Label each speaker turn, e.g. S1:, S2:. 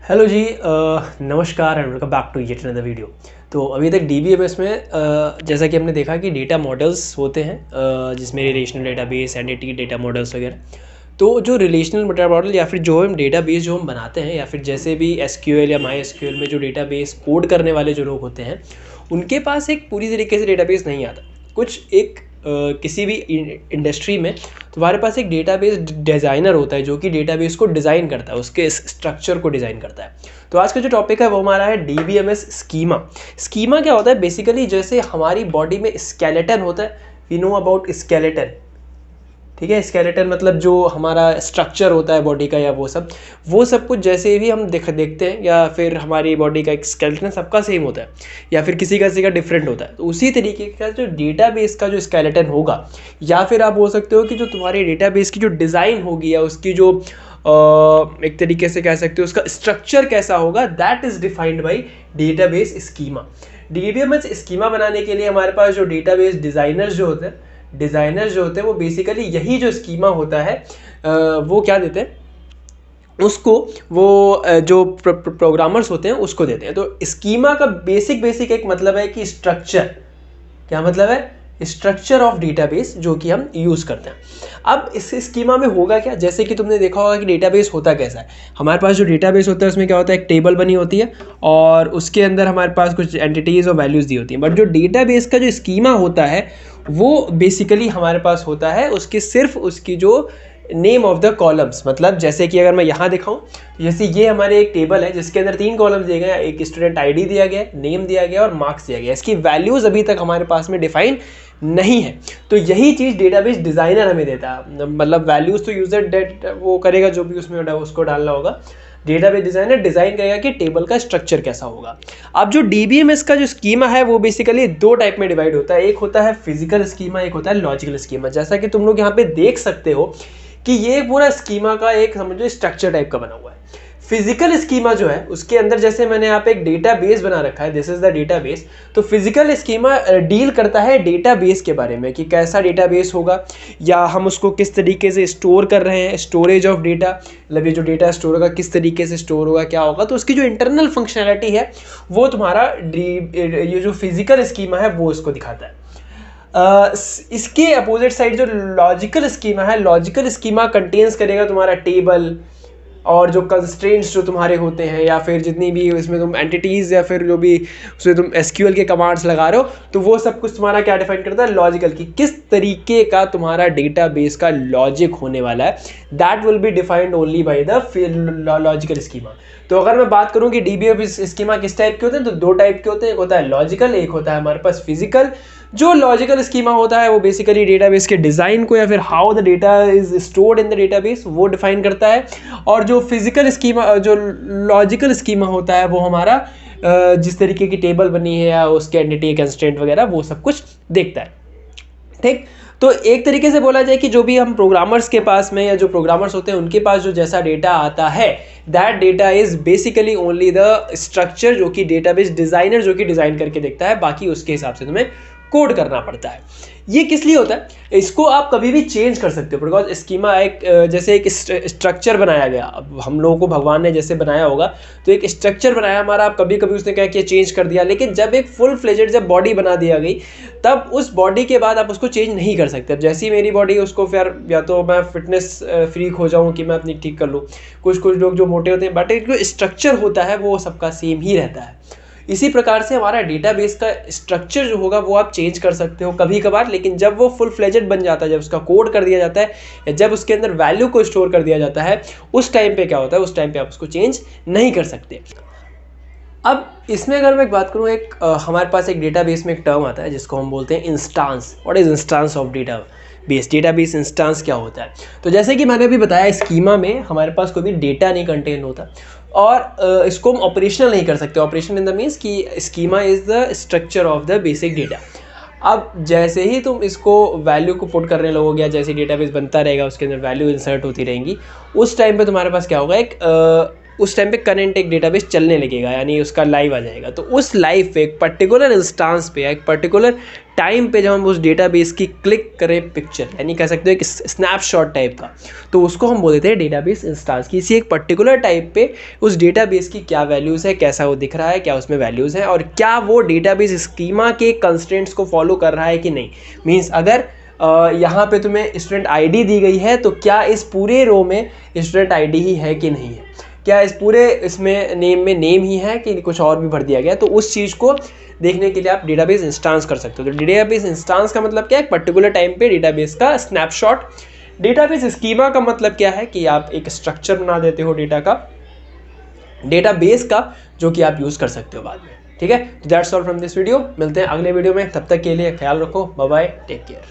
S1: Hello ji, नमस्कार and welcome back to yet another video. तो अभी तक डीबीएमएस में जैसा कि हमने देखा कि डेटा मॉडल्स होते हैं, जिसमें relational database, NDT data models वगैरह। तो जो रिलेशनल डेटा मॉडल या फिर जो हम डेटाबेस जो हम बनाते हैं, या फिर जैसे भी एसक्यूएल या माई एसक्यूएल में जो डेटाबेस कोड करने वाले जो लोग होते हैं, उनके पास एक पूरी तरीके से डेटाबेस नहीं आता। कुछ एक किसी भी इंडस्ट्री में तुम्हारे पास एक डेटाबेस डिज़ाइनर होता है जो कि डेटाबेस को डिज़ाइन करता है, उसके स्ट्रक्चर को डिज़ाइन करता है। तो आज का जो टॉपिक है वो हमारा है डीबीएमएस स्कीमा। स्कीमा क्या होता है? बेसिकली जैसे हमारी बॉडी में स्केलेटन होता है, वी नो अबाउट स्केलेटन, ठीक है। स्केलेटन मतलब जो हमारा स्ट्रक्चर होता है बॉडी का, या वो सब कुछ जैसे भी हम देखते हैं, या फिर हमारी बॉडी का एक स्केलेटन सबका सेम होता है, या फिर किसी का डिफरेंट होता है। तो उसी तरीके का जो डेटाबेस का जो स्केलेटन होगा, या फिर आप बोल सकते हो कि जो तुम्हारी डेटाबेस की जो डिज़ाइन होगी, या उसकी जो एक तरीके से कह सकते हो उसका स्ट्रक्चर कैसा होगा, that is defined by database schema. DBMS schema बनाने के लिए हमारे पास जो डेटाबेस डिज़ाइनर्स जो होते हैं वो बेसिकली यही जो स्कीमा होता है वो क्या देते हैं उसको, वो जो प्रोग्रामर्स होते हैं उसको देते हैं। तो स्कीमा का बेसिक एक मतलब है कि स्ट्रक्चर। क्या मतलब है? स्ट्रक्चर ऑफ डेटाबेस जो कि हम यूज़ करते हैं। अब इस स्कीमा में होगा क्या, जैसे कि तुमने देखा होगा कि डेटाबेस होता कैसा है। हमारे पास जो डेटाबेस होता है उसमें क्या होता है, एक टेबल बनी होती है और उसके अंदर हमारे पास कुछ एंटिटीज़ और वैल्यूज़ दी होती हैं। बट जो डेटाबेस का जो स्कीमा होता है वो बेसिकली हमारे पास होता है उसकी सिर्फ उसकी जो नेम ऑफ द कॉलम्स। मतलब जैसे कि अगर मैं यहाँ दिखाऊं, जैसे ये हमारे एक टेबल है जिसके अंदर 3 कॉलम्स दिए गए हैं, एक स्टूडेंट आईडी दिया गया है, नेम दिया गया और मार्क्स दिया गया। इसकी वैल्यूज़ अभी तक हमारे पास में डिफाइन नहीं है। तो यही चीज़ डेटाबेस डिज़ाइनर हमें देता है। मतलब वैल्यूज़ तो यूज़र वो करेगा जो भी उसमें उसको डालना होगा। डेटाबेस डिज़ाइनर डिज़ाइन करेगा कि टेबल का स्ट्रक्चर कैसा होगा। अब जो डीबीएमएस का जो स्कीमा है वो बेसिकली 2 टाइप में डिवाइड होता है। एक होता है फिजिकल स्कीमा, एक होता है लॉजिकल स्कीमा। जैसा कि तुम लोग यहाँ पे देख सकते हो कि ये पूरा स्कीमा का एक समझो स्ट्रक्चर टाइप का बना हुआ है। फिजिकल स्कीमा जो है उसके अंदर जैसे मैंने यहाँ पे एक डेटाबेस बना रखा है, दिस इज द डेटाबेस। तो फिजिकल स्कीमा डील करता है डेटाबेस के बारे में कि कैसा डेटाबेस होगा, या हम उसको किस तरीके से स्टोर कर रहे हैं, स्टोरेज ऑफ डेटा। मतलब ये जो डेटा स्टोर होगा किस तरीके से स्टोर होगा, क्या होगा। तो उसकी जो इंटरनल फंक्शनैलिटी है वो तुम्हारा ये जो फिजिकल स्कीमा है वो इसको दिखाता है। इसके अपोजिट साइड जो लॉजिकल स्कीमा है, लॉजिकल स्कीमा कंटेन्स करेगा तुम्हारा टेबल और जो कंस्ट्रेंट्स जो तुम्हारे होते हैं, या फिर जितनी भी इसमें तुम एंटिटीज़ या फिर जो भी उसमें तुम एसक्यूएल के कमांड्स लगा रहे हो, तो वो सब कुछ तुम्हारा क्या डिफाइन करता है, लॉजिकल की किस तरीके का तुम्हारा डेटाबेस का लॉजिक होने वाला है। That will be defined only by the logical schema. तो अगर मैं बात करूं कि डीबीएमएस स्कीमा किस टाइप के होते हैं, तो 2 टाइप के होते हैं। एक होता है लॉजिकल, एक होता है हमारे पास फिजिकल। जो लॉजिकल स्कीमा होता है वो बेसिकली डेटाबेस के डिज़ाइन को या फिर how the data is stored in the database वो डिफाइन करता है। और जो फिजिकल स्कीमा, जो लॉजिकल स्कीमा होता है वो हमारा जिस तरीके की टेबल बनी है या उसके एंटिटी कंस्ट्रेंट वगैरह वो सब कुछ देखता है। ठीक। तो एक तरीके से बोला जाए कि जो भी हम प्रोग्रामर्स के पास में, या जो प्रोग्रामर्स होते हैं उनके पास जो जैसा डेटा आता है, that data is basically only the structure जो कि डेटाबेस डिज़ाइनर जो कि डिज़ाइन करके देखता है। बाकी उसके हिसाब से तुम्हें कोड करना पड़ता है। ये किस लिए होता है? इसको आप कभी भी चेंज कर सकते हो, बिकॉज स्कीमा एक जैसे एक स्ट्रक्चर बनाया गया। अब हम लोगों को भगवान ने जैसे बनाया होगा, तो एक स्ट्रक्चर बनाया हमारा, आप कभी कभी उसने क्या किया, चेंज कर दिया। लेकिन जब एक फुल फ्लेजेड जब बॉडी बना दिया गई, तब उस बॉडी के बाद आप उसको चेंज नहीं कर सकते। अब जैसी मेरी बॉडी उसको फिर या तो मैं फिटनेस फ्रीक हो जाऊँ कि मैं अपनी ठीक कर लूँ। कुछ लोग जो मोटे होते हैं, बट एक जो स्ट्रक्चर होता है वो सबका सेम ही रहता है। इसी प्रकार से हमारा डेटाबेस का स्ट्रक्चर जो होगा वो आप चेंज कर सकते हो कभी कभार, लेकिन जब वो फुल फ्लेजेड बन जाता है, जब उसका कोड कर दिया जाता है, या जब उसके अंदर वैल्यू को स्टोर कर दिया जाता है, उस टाइम पे क्या होता है, उस टाइम पे आप उसको चेंज नहीं कर सकते। अब इसमें अगर मैं एक बात करूँ, एक हमारे पास एक डेटाबेस में एक टर्म आता है जिसको हम बोलते हैं instance. What is instance of database? Database instance क्या होता है? तो जैसे कि मैंने अभी बताया, स्कीमा में हमारे पास कोई भी डेटा नहीं कंटेन होता, और इसको हम ऑपरेशनल नहीं कर सकते। ऑपरेशन इन द मीन्स कि schema is the structure of the basic data. अब जैसे ही तुम इसको वैल्यू को पुट करने लगोगे, या जैसे डेटाबेस बनता रहेगा उसके अंदर वैल्यू इंसर्ट होती रहेंगी, उस टाइम पे तुम्हारे पास क्या होगा, एक उस टाइम पे करंट एक डेटाबेस चलने लगेगा, यानी उसका लाइव आ जाएगा। तो उस लाइव पे एक पर्टिकुलर इंस्टांस पे या एक पर्टिकुलर टाइम पे जब हम उस डेटाबेस की क्लिक करें पिक्चर, यानी कह सकते हो एक स्नैपशॉट टाइप का, तो उसको हम बोल देते हैं डेटाबेस इंस्टांस। किसी एक पर्टिकुलर टाइप पे उस डेटाबेस की क्या वैल्यूज़ है, कैसा वो दिख रहा है, क्या उसमें वैल्यूज़ हैं, और क्या वो डेटाबेस स्कीमा के कंस्ट्रेंट्स को फॉलो कर रहा है कि नहीं। मीन्स अगर यहाँ पे तुम्हें स्टूडेंट आईडी दी गई है तो क्या इस पूरे रो में स्टूडेंट आईडी ही है कि नहीं है, क्या इस पूरे इसमें नेम में नेम ही है कि कुछ और भी भर दिया गया है। तो उस चीज़ को देखने के लिए आप डेटाबेस इंस्टांस कर सकते हो। तो डेटाबेस इंस्टांस का मतलब क्या है, एक पर्टिकुलर टाइम पे डेटाबेस का स्नैपशॉट। डेटाबेस स्कीमा का मतलब क्या है कि आप एक स्ट्रक्चर बना देते हो डेटाबेस का, जो कि आप यूज़ कर सकते हो बाद में। ठीक है, तो that's all from this video. मिलते हैं अगले वीडियो में, तब तक के लिए ख्याल रखो, बाय बाय, टेक केयर।